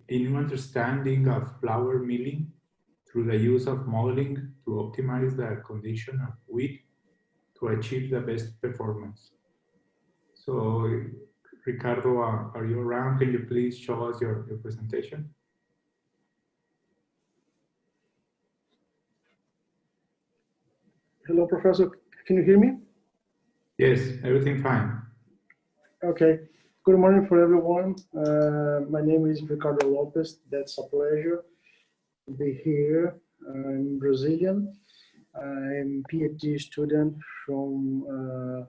a new understanding of flour milling through the use of modeling to optimize the condition of wheat to achieve the best performance. So, Ricardo, are you around? Can you please show us your presentation? Hello, Professor. Can you hear me? Yes, everything fine. Okay. Good morning for everyone. My name is Ricardo Lopes. That's a pleasure to be here. I'm Brazilian. I'm a PhD student from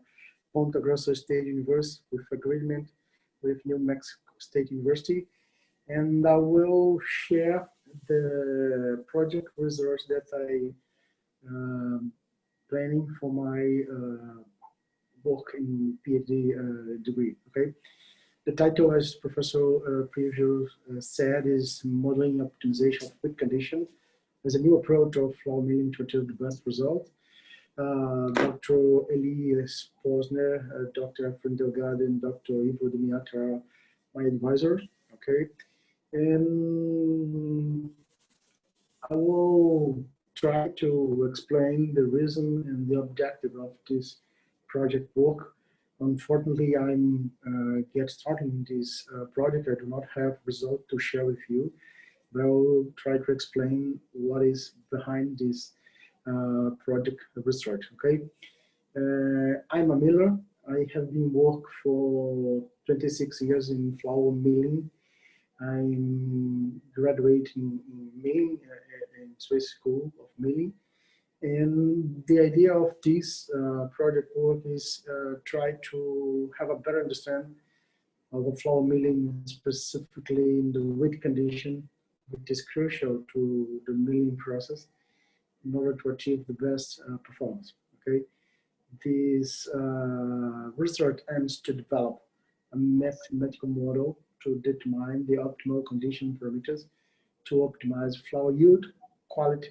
Ponta Grossa State University with agreement with New Mexico State University. And I will share the project results that I planning for my work in PhD degree, okay? The title, as Professor Preview said, is Modeling Optimization of Wheat Condition as a new approach of flour milling to achieve the best result. Dr. Elias Posner, Dr. Efren Delgado, and Dr. Ivo Demiat are my advisors, okay? And I will try to explain the reason and the objective of this project work. Unfortunately, I'm get starting this project. I do not have result to share with you, but I will try to explain what is behind this project research, okay? I'm a miller. I have been working for 26 years in flour milling. I'm graduating in milling in Swiss School of Milling. And the idea of this project work is try to have a better understanding of the flour milling, specifically in the wheat condition, which is crucial to the milling process in order to achieve the best performance, okay? This research aims to develop a mathematical model to determine the optimal condition parameters to optimize flour yield quality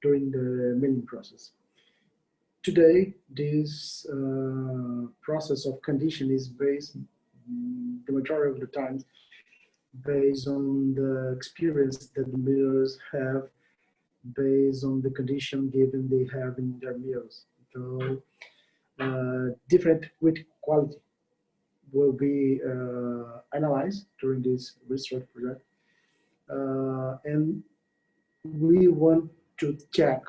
during the milling process. Today, this process of condition is based, the majority of the time, based on the experience that the millers have, based on the condition given they have in their mills. So, different wheat quality will be analyzed during this research project. And we want to check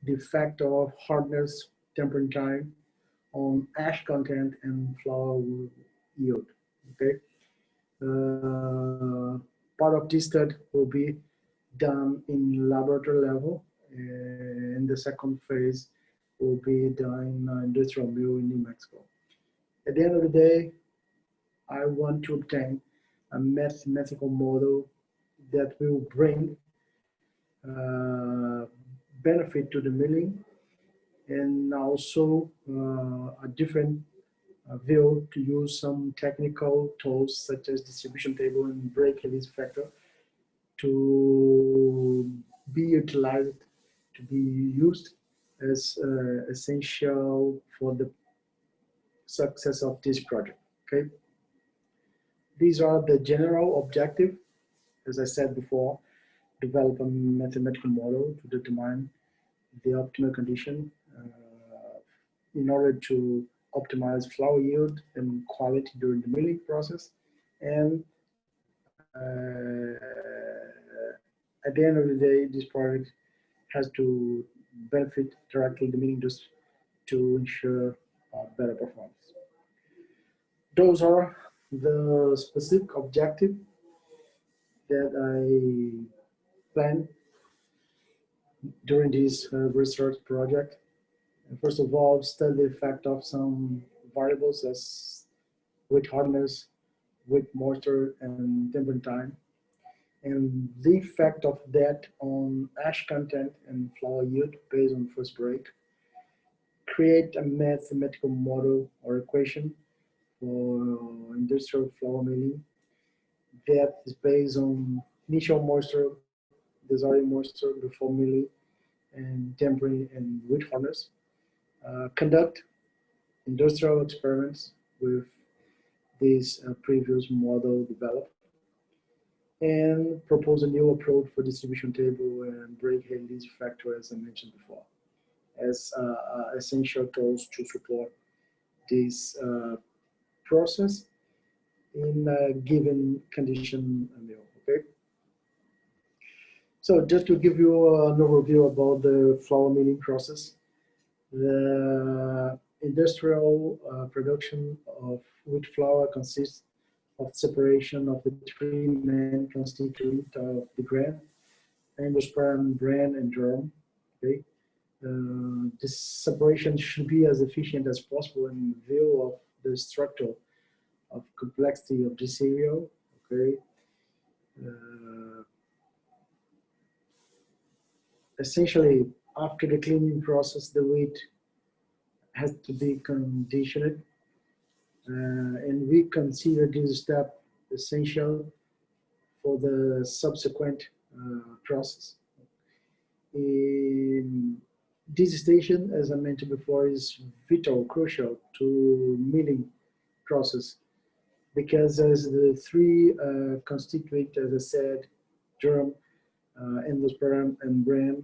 the effect of hardness, tempering time on ash content and flour yield, okay? Part of this study will be done in laboratory level, and the second phase will be done in an industrial mill in New Mexico. At the end of the day, I want to obtain a mathematical model that will bring benefit to the milling, and also a different view to use some technical tools such as distribution table and break release factor to be utilized, to be used as essential for the success of this project, okay? These are the general objective. As I said before, develop a mathematical model to determine the optimal condition in order to optimize flour yield and quality during the milling process. And at the end of the day, this project has to benefit directly the milling industry to ensure better performance. Those are the specific objectives that I planned during this research project. And first of all, study the effect of some variables as wheat hardness, wheat moisture, and tempering time, and the effect of that on ash content and flour yield based on first break. Create a mathematical model or equation for industrial flour milling that is based on initial moisture, desired moisture before milling, and tempering and wheat hardness. Conduct industrial experiments with this previous model developed, and propose a new approach for distribution table and break release factor, as I mentioned before, as essential tools to support this process in a given condition mill. Okay. So just to give you an overview about the flour milling process, the industrial production of wheat flour consists of separation of the three main constituents of the grain: endosperm, bran, and germ. Okay, this separation should be as efficient as possible in view of the structure of complexity of the cereal. Okay, essentially, after the cleaning process, the wheat has to be conditioned, and we consider this step essential for the subsequent process. This station, as I mentioned before, is vital, crucial to milling process, because as the three constituent, as I said, germ, endosperm, and bran,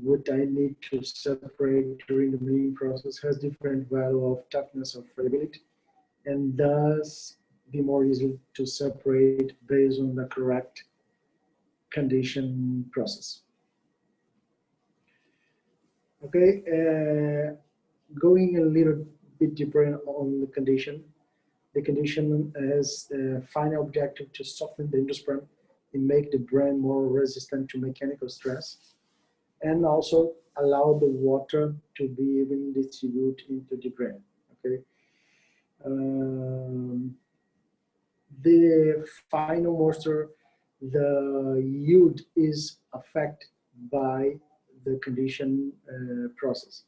what I need to separate during the milling process has different value of toughness or friability, and thus be more easy to separate based on the correct condition process. Okay, going a little bit deeper on the condition. The condition has the final objective to soften the endosperm and make the bran more resistant to mechanical stress, and also allow the water to be evenly distributed into the bran. Okay. The final moisture, the yield is affected by the condition process.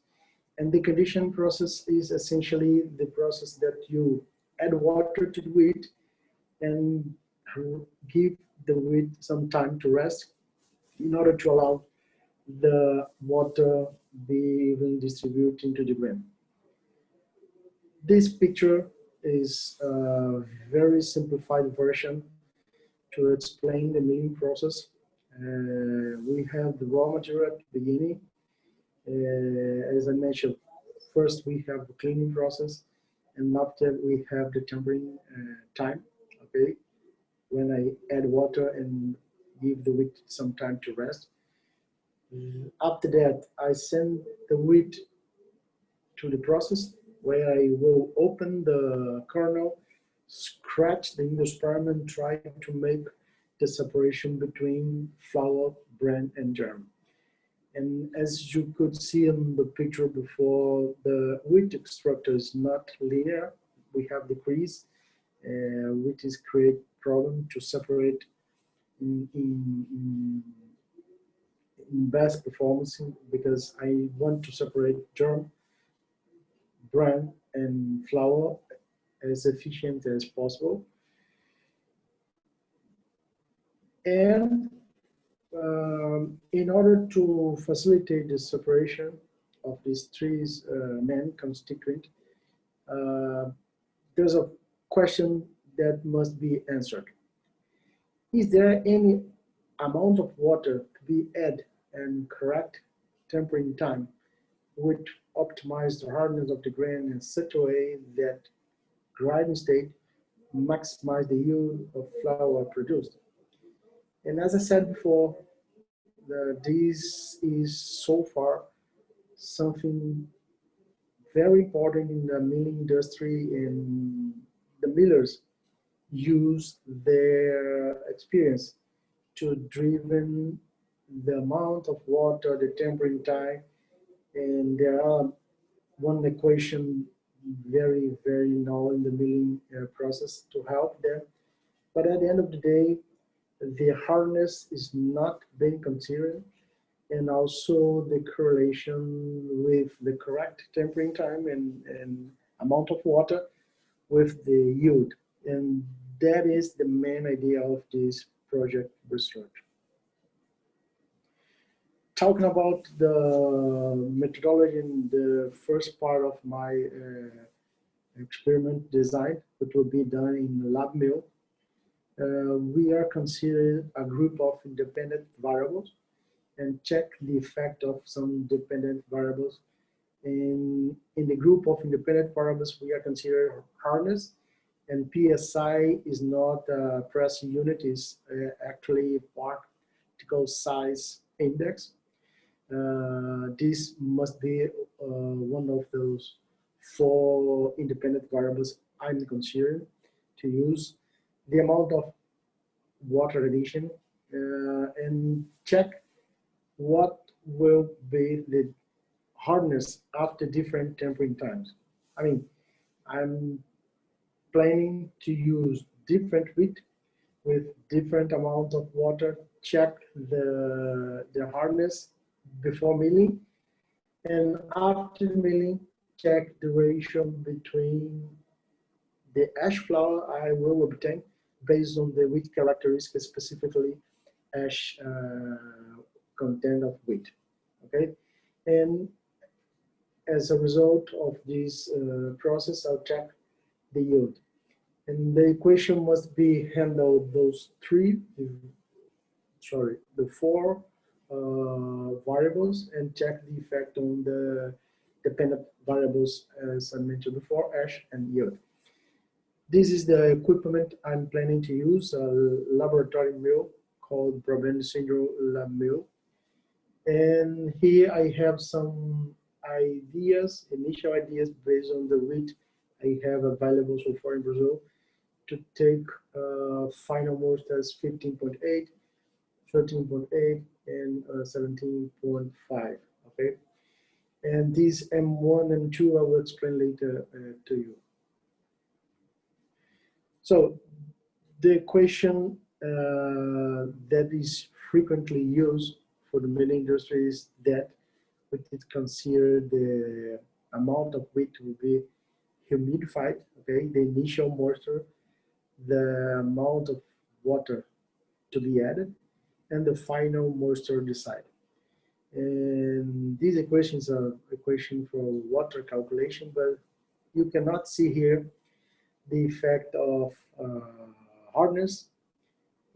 And the condition process is essentially the process that you add water to the wheat and give the wheat some time to rest in order to allow the water be evenly distributed into the grain. This picture is a very simplified version to explain the milling process. We have the raw material at the beginning. As I mentioned, first we have the cleaning process, and after we have the tempering time. Okay, when I add water and give the wheat some time to rest. After that, I send the wheat to the process where I will open the kernel, scratch the endosperm, and try to make the separation between flour, bran, and germ. And as you could see in the picture before, the wheat extractor is not linear. We have the crease, which is create problem to separate in best performance, because I want to separate germ, bran, and flour as efficient as possible. And in order to facilitate the separation of these three main constituents, there's a question that must be answered. Is there any amount of water to be added and correct tempering time which optimize the hardness of the grain in such a way that grinding state maximize the yield of flour produced? And as I said before, this is so far something very important in the milling industry, and the millers use their experience to driven the amount of water, the tempering time, and there are one equation very known in the milling process to help them. But at the end of the day, the hardness is not being considered, and also the correlation with the correct tempering time and amount of water with the yield. And that is the main idea of this project research. Talking about the methodology in the first part of my experiment design, which will be done in the lab mill. we are considering a group of independent variables and check the effect of some dependent variables. In the group of independent variables, we are considering hardness, and PSI is not a pressure unit, is actually particle size index. This must be one of those 4 independent variables I'm considering to use. The amount of water addition and check what will be the hardness after different tempering times. I mean, I'm planning to use different wheat with different amount of water, check the hardness before milling, and after milling, check the ratio between the ash flour I will obtain based on the wheat characteristics, specifically ash content of wheat. Okay, and as a result of this process, I'll check the yield. And the equation must be handled those the 4 variables, and check the effect on the dependent variables, as I mentioned before, ash and yield. This is the equipment I'm planning to use, a laboratory mill called Brabant Syndrome Lab Mill. And here I have some ideas, initial ideas based on the wheat I have available so far in Brazil, to take final moist as 15.8, 13.8, and 17.5. Okay, and these M1 and 2 I will explain later to you. So the equation that is frequently used for the milling industry is that we could consider the amount of wheat will be humidified, okay, the initial moisture, the amount of water to be added, and the final moisture decided. And these equations are equation for water calculation, but you cannot see here the effect of hardness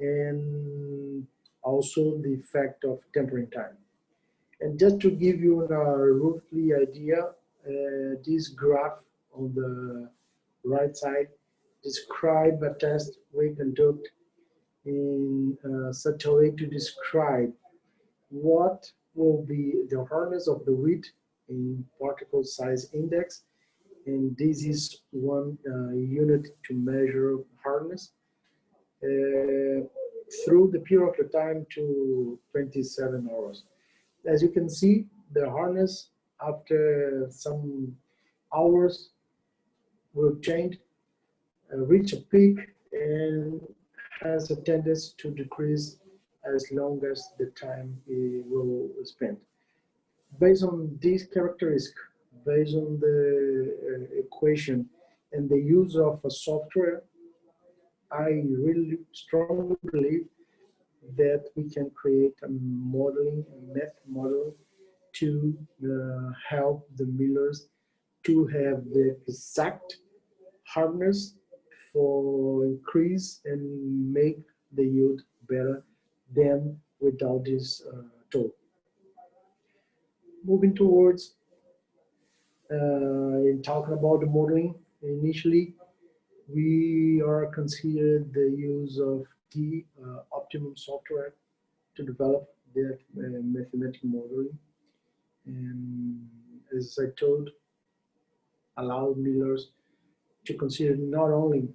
and also the effect of tempering time. And just to give you a roughly idea, this graph on the right side describe a test we conduct in such a way to describe what will be the hardness of the wheat in particle size index. And this is one unit to measure hardness through the period of the time to 27 hours. As you can see, the hardness after some hours will change, reach a peak, and has a tendency to decrease as long as the time it will spend. Based on these characteristics, based on the equation and the use of a software, I really strongly believe that we can create a modeling, a math model to help the millers to have the exact hardness for increase and make the yield better than without this tool. Moving towards in talking about the modeling, initially we are considered the use of the optimum software to develop that mathematical modeling. And as I told, allow millers to consider not only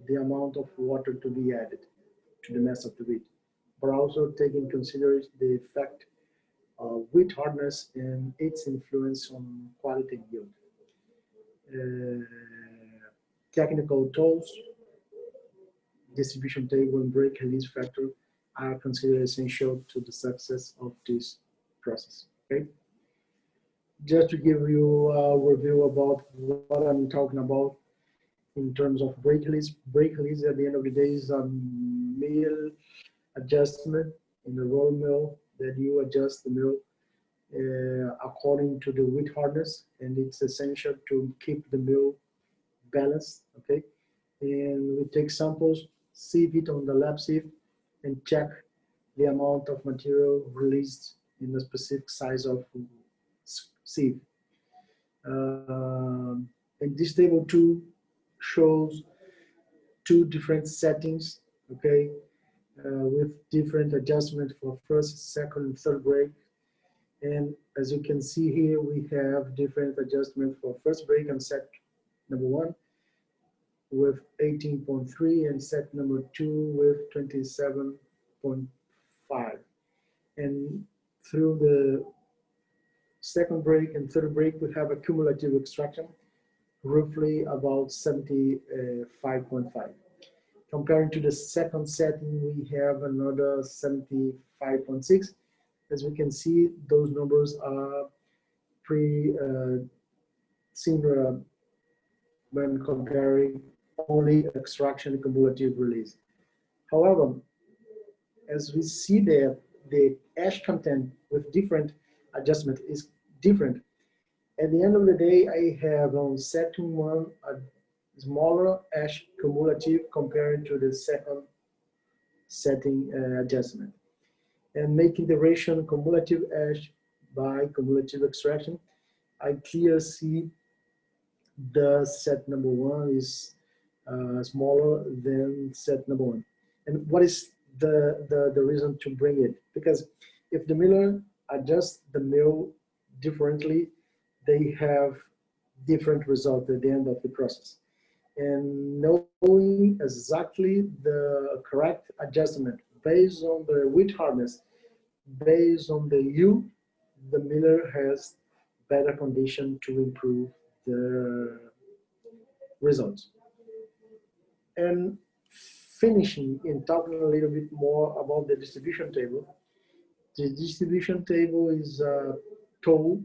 the amount of water to be added to the mass of the wheat, but also take into consideration the effect of wheat hardness and its influence on quality and yield. Technical tools, distribution table, and break release factor are considered essential to the success of this process. Okay. Just to give you a review about what I'm talking about in terms of break release. Break release at the end of the day is a mill adjustment in the roll mill that you adjust the mill according to the wheat hardness, and it's essential to keep the mill balanced. Okay, and we take samples sieve it on the lab sieve and check the amount of material released in a specific size of sieve. And this table 2 shows 2 different settings, okay, with different adjustment for first, second, and third break. And as you can see here, we have different adjustment for first break and set number 1 with 18.3 and set number 2 with 27.5. And through the second break and third break, we have a cumulative extraction, roughly about 75.5. Comparing to the second setting, we have another 75.6. As we can see, those numbers are pretty similar when comparing only extraction and cumulative release. However, as we see there, the ash content with different adjustment is different. At the end of the day, I have on setting 1 a smaller ash cumulative compared to the second setting adjustment. And making the ratio cumulative ash by cumulative extraction, I clearly see the set number 1 is smaller than set number 1. And what is the reason to bring it? Because if the miller adjusts the mill differently, they have different results at the end of the process. And knowing exactly the correct adjustment based on the wheat hardness, based on the yield, the miller has better condition to improve the results. And finishing in talking a little bit more about the distribution table. The distribution table is a tool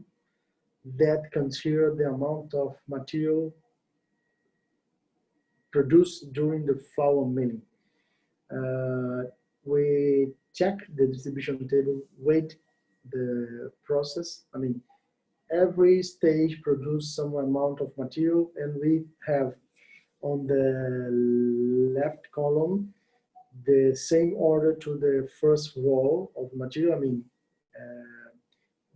that considers the amount of material produced during the flour milling. We check the distribution table, weight the process. I mean, every stage produce some amount of material, and we have on the left column the same order to the first row of material. I mean,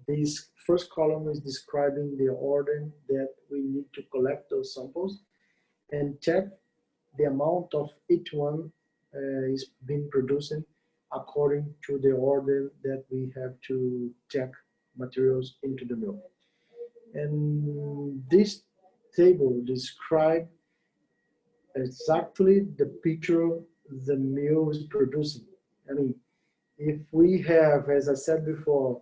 this first column is describing the order that we need to collect those samples and check the amount of each one is being produced according to the order that we have to check materials into the mill. And this table describes exactly the picture the mill is producing. I mean, if we have, as I said before,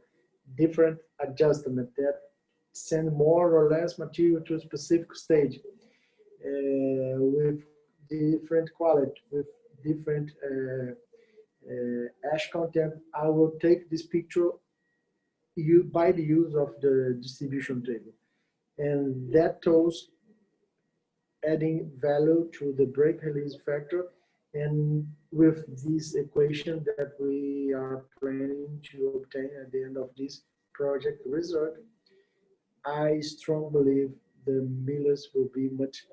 different adjustment that send more or less material to a specific stage with different quality, with different ash content, I will take this picture by the use of the distribution table. And that shows adding value to the break release factor. And with this equation that we are planning to obtain at the end of this project result, I strongly believe the millers will be much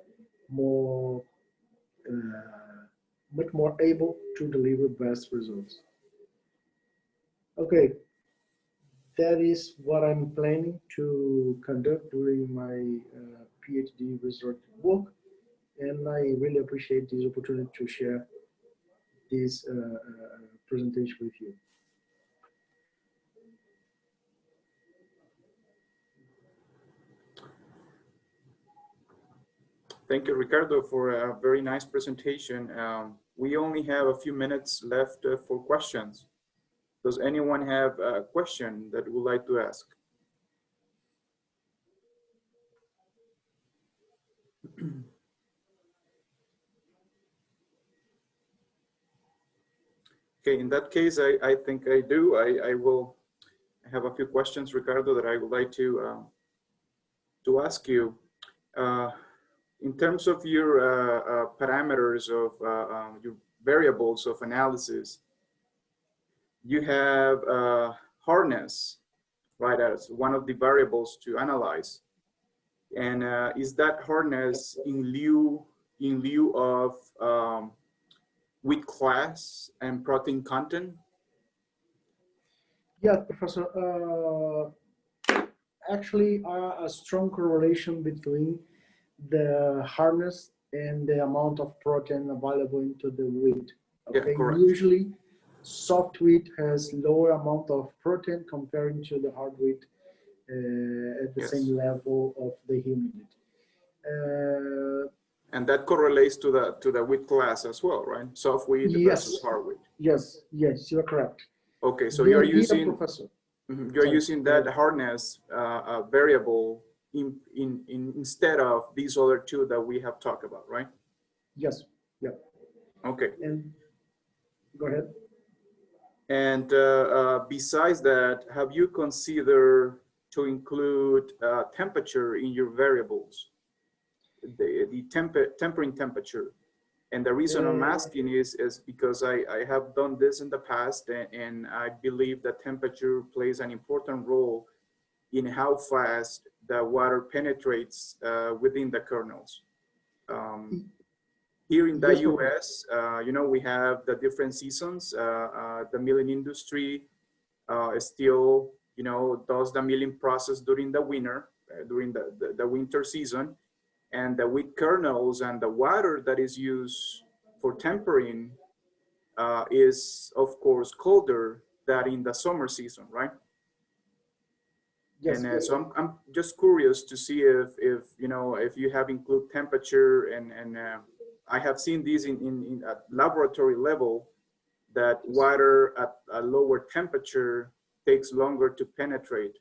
more able to deliver best results. Okay, that is what I'm planning to conduct during my PhD research work, and I really appreciate this opportunity to share this presentation with you. Thank you, Ricardo, for a very nice presentation. We only have a few minutes left for questions. Does anyone have a question that would like to ask? Okay, in that case, I think I do. I will have a few questions, Ricardo, that I would like to ask you. In terms of your parameters of your variables of analysis, you have hardness, right, as one of the variables to analyze. And is that hardness in lieu of wheat class and protein content? Yeah, Professor. Actually, a strong correlation between the hardness and the amount of protein available into the wheat. Yeah, Okay, correct. usually soft wheat has lower amount of protein comparing to the hard wheat at the Yes. same level of the humidity. And that correlates to the wheat class as well, right? Soft wheat versus Yes, hard wheat. yes, you are correct. Okay, so The you're idea, using Professor. you're Sorry, using that hardness variable instead of these other two that we have talked about, right? Yes, yeah. Okay. And go ahead. And besides that, have you considered to include temperature in your variables, the tempering temperature? And the reason I'm asking is because I have done this in the past, and I believe that temperature plays an important role in how fast the water penetrates within the kernels. Here in the Yes, US, you know, we have the different seasons. The milling industry still, you know, does the milling process during the winter, during the winter season. And the wheat kernels and the water that is used for tempering is, of course, colder than in the summer season, right? yes. And so I'm just curious to see if you know, if you have included temperature, and I have seen these in at laboratory level, that water at a lower temperature takes longer to penetrate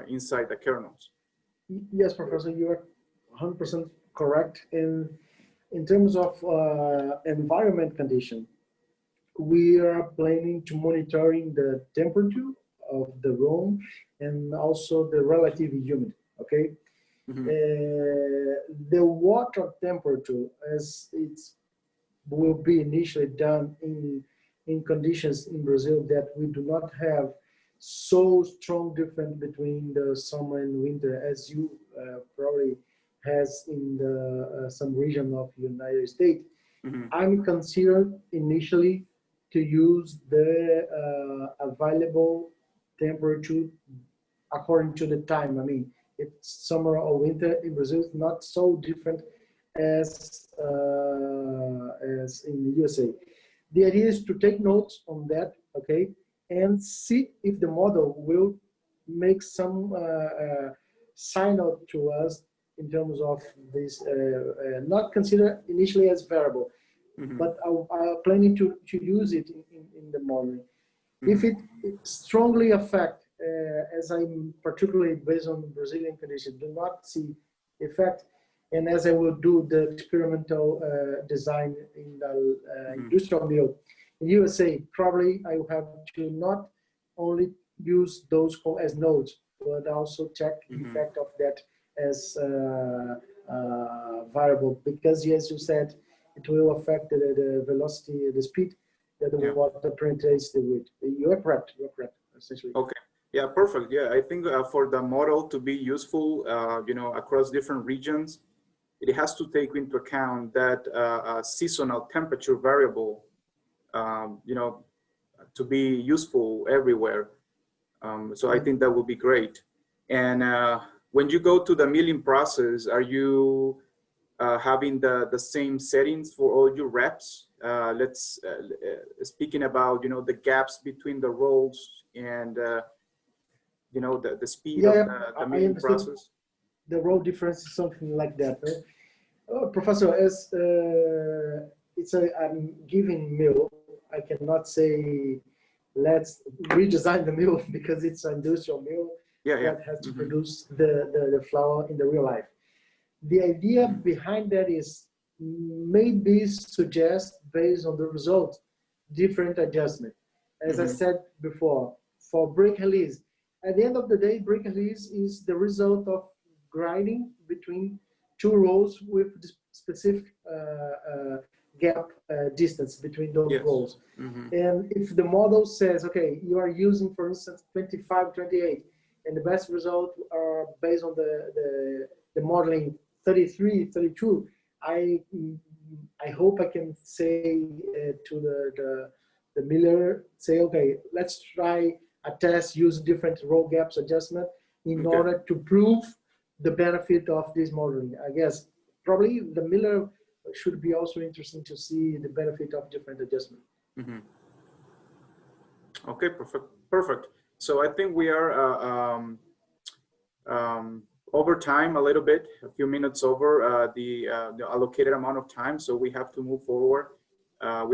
inside the kernels. Yes, Professor, you are 100% correct. In terms of environment condition, we are planning to monitoring the temperature of the room and also the relative humidity. Okay, the water temperature, as it's will be initially done in conditions in Brazil that we do not have so strong difference between the summer and winter as you probably has in the some region of United States. I'm considered initially to use the available temperature according to the time. I mean, if it's summer or winter in Brazil, it's not so different as in the USA. The idea is to take notes on that, okay, and see if the model will make some sign out to us in terms of this, not consider initially as variable, but I'm planning to use it in the modeling. If it strongly affect, as I'm particularly based on Brazilian conditions, do not see effect, and as I will do the experimental design in the industrial mill in USA, probably I will have to not only use those as nodes, but also check the effect of that as variable, because as you said, it will affect the velocity, the speed that the water penetrates the wood. You are correct, essentially. Okay. Yeah, perfect. Yeah, I think for the model to be useful, you know, across different regions, it has to take into account that seasonal temperature variable, you know, to be useful everywhere. So I think that would be great. And when you go to the milling process, are you having the same settings for all your reps? Speaking about, you know, the gaps between the rolls and you know, the speed of the milling process. The roll difference is something like that. Professor, as it's I'm giving mill, I cannot say let's redesign the mill because it's an industrial mill that has to produce the flour in the real life. The idea behind that is maybe suggest based on the result, different adjustment. As I said before, for break release, at the end of the day, break release is the result of grinding between two rolls with specific gap distance between those rolls. And if the model says, okay, you are using, for instance, 25, 28, and the best result are based on the modeling 33, 32, I I hope I can say to the miller, say, okay, let's try a test, use different row gaps adjustment in Okay. order to prove the benefit of this modeling. I guess probably the miller should be also interesting to see the benefit of different adjustment. Mm-hmm. Okay, perfect, perfect. So I think we are over time a little bit, a few minutes over the allocated amount of time. So we have to move forward with